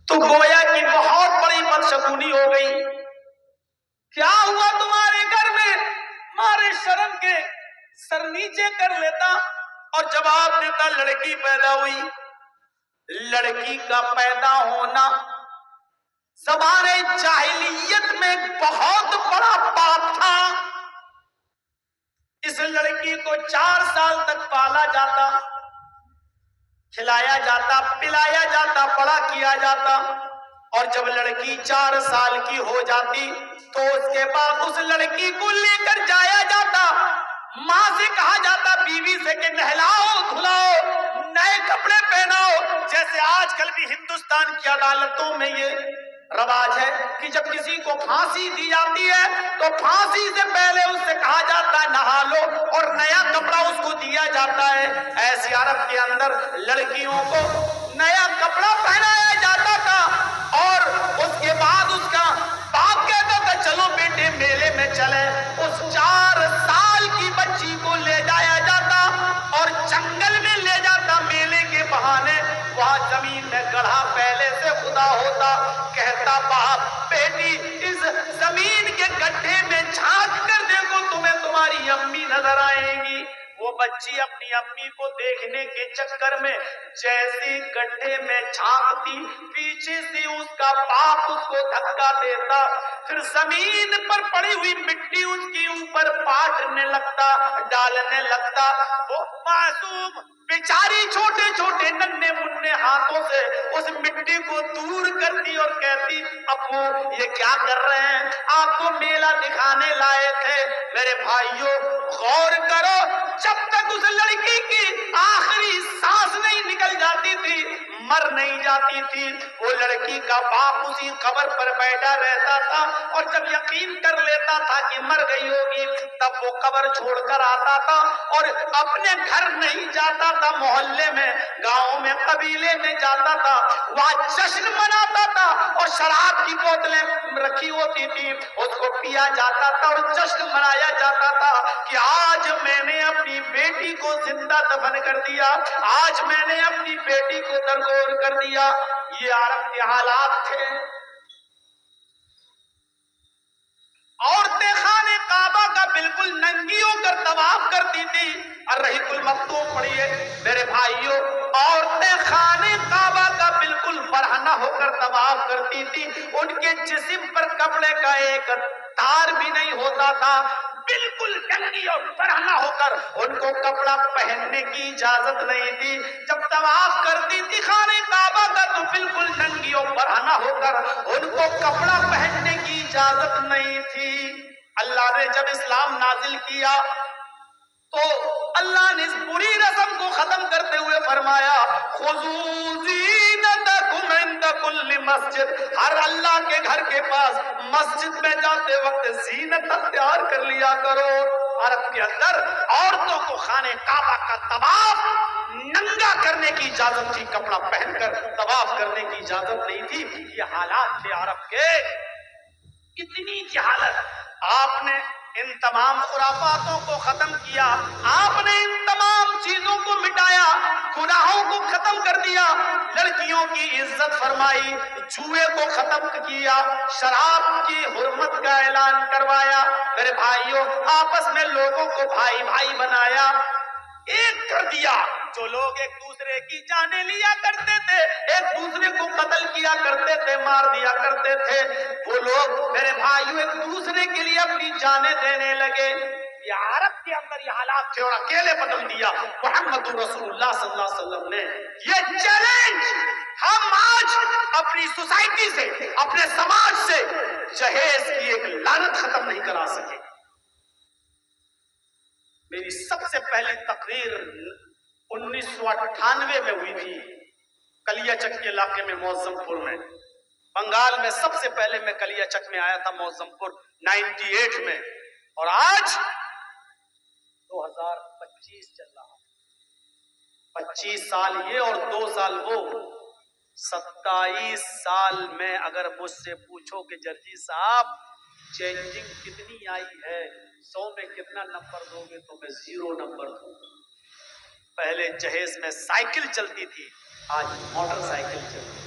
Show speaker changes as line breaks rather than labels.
تو گویا کی بہت بڑی بدشگونی ہو گئی. کیا ہوا تمہارے گھر میں؟ تمہارے شرم کے سر نیچے کر لیتا اور جواب دیتا لڑکی پیدا ہوئی. لڑکی کا پیدا ہونا زمانے جاہلیت میں بہت بڑا پاپ تھا. اس لڑکی کو 4 سال تک پالا جاتا، کھلایا جاتا، پلایا جاتا، بڑا کیا جاتا، اور جب لڑکی 4 سال کی ہو جاتی تو اس کے بعد اس لڑکی کو لے کر جایا جاتا. ماں سے کہا جاتا، بیوی سے کہ نہلاؤ دھلاؤ، نئے کپڑے پہناؤ. جیسے آج کل بھی ہندوستان کی عدالتوں میں یہ رواج ہے کہ جب کسی کو پھانسی دی جاتی ہے تو پھانسی سے پہلے اس سے کہا جاتا ہے نہا لو اور نیا کپڑا اس کو دیا جاتا ہے. ایسے عرب کے اندر لڑکیوں کو نیا کپڑا پہنایا جاتا تھا اور اس کے بعد اس کا باپ کہتا تھا چلو بیٹے میلے میں چلے. اس 4 سال کی بچی کو لے جایا جاتا اور جنگل میں لے جاتا میلے کے بہانے. وہاں زمین میں گڑھا پہلے سے خدا ہوتا، کہتا باپ بیٹی اس زمین کے گڈھے میں جھانک کر دیکھو تمہیں تمہاری امی نظر آئیں گی. وہ بچی اپنی امی کو دیکھنے کے چکر میں جیسی گڈھے میں جھانکتی، پیچھے سے اس کا باپ اس کو دھکا دیتا، پھر زمین پر پڑی ہوئی مٹی اس کے اوپر پاٹنے لگتا، ڈالنے لگتا. وہ معصوم بیچاری چھوٹے چھوٹے ننھے منھے ہاتھوں سے اس مٹی کو دور کرتی اور کہتی ابو یہ کیا کر رہے ہیں؟ آپ کو میلہ دکھانے لائے تھے. میرے بھائیوں غور کرو، جب تک اس لڑکی کی آخری سانس نہیں نکل جاتی تھی، مر نہیں جاتی تھی، وہ لڑکی کا باپ اسی قبر پر بیٹھا رہتا تھا اور جب یقین کر لیتا تھا کہ مر گئی ہوگی تب وہ قبر چھوڑ کر آتا تھا اور اپنے گھر نہیں جاتا تھا، محلے میں، گاؤں میں، قبیلے میں جاتا تھا، وہاں جشن مناتا تھا اور شراب کی بوتلیں رکھی ہوتی تھی، اس کو پیا جاتا تھا اور جشن منایا جاتا تھا کہ آج میں نے اپنی بیٹی کو زندہ دفن کر دیا، آج میں نے اپنی بیٹی کو درگور کر دیا. یہ عرب کے حالات تھے. عورتیں خانے کعبہ کا بالکل ننگی ہو کر طواف کرتی تھی. الرحیق المختوم پڑھیے میرے بھائیوں، عورتیں خانے کعبہ کا بالکل برہنہ ہو کر طواف کرتی تھی. ان کے جسم پر کپڑے کا ایک تار بھی نہیں ہوتا تھا، بالکل ننگی اور برہنہ ہو کر. ان کو کپڑا پہننے کی اجازت نہیں تھی. جب طواف کرتی تھی خانے کعبہ کا تو بالکل ننگی اور برہنہ ہو کر ان کو کپڑا پہننے کی اجازت نہیں تھی. اللہ نے جب اسلام نازل کیا تو اللہ نے اس بری رسم کو ختم کرتے ہوئے فرمایا خذوا زینتکم عند کل مسجد. ہر اللہ کے گھر کے پاس مسجد میں جاتے وقت زینت اختیار کر لیا کرو. عرب کے اندر عورتوں کو خانے کعبہ کا طواف ننگا کرنے کی اجازت تھی، کپڑا پہن کر طواف کرنے کی اجازت نہیں تھی. یہ حالات تھے عرب کے. اتنی جہالت. آپ نے ان تمام خرافاتوں کو ختم کیا، آپ نے ان تمام چیزوں کو مٹایا، گناہوں کو ختم کر دیا، لڑکیوں کی عزت فرمائی، جوئے کو ختم کیا، شراب کی حرمت کا اعلان کروایا. میرے بھائیوں آپس میں لوگوں کو بھائی بھائی بنایا، ایک کر دیا. جو لوگ ایک دوسرے کی جانیں لیا کرتے تھے، ایک دوسرے کو قتل کیا کرتے تھے، مار دیا کرتے تھے، وہ لوگ میرے بھائیوں ایک دوسرے کے لیے اپنی جانیں دینے لگے. یہ عرب کے اندر یہ حالات تھے اور اکیلے بدل دیا محمد رسول اللہ صلی اللہ علیہ وسلم نے. یہ چیلنج ہم آج اپنی سوسائٹی سے، اپنے سماج سے جہیز کی ایک لعنت ختم نہیں کرا سکے. میری سب سے پہلی تقریر 1998 میں ہوئی تھی کلیا چک کے علاقے میں، معظم پور میں، بنگال میں. سب سے پہلے میں کلیا چک میں آیا تھا معظم پور 98 میں، اور آج 2025 چل رہا. 25 سال یہ اور 2 سال وہ، 27 سال میں اگر مجھ سے پوچھو کہ جرجی صاحب چینجنگ کتنی آئی ہے، 100 میں کتنا نمبر دو گے تو میں 0 نمبر دوں گا. پہلے جہیز میں سائیکل چلتی تھی، آج موٹر سائیکل چلتی ہے.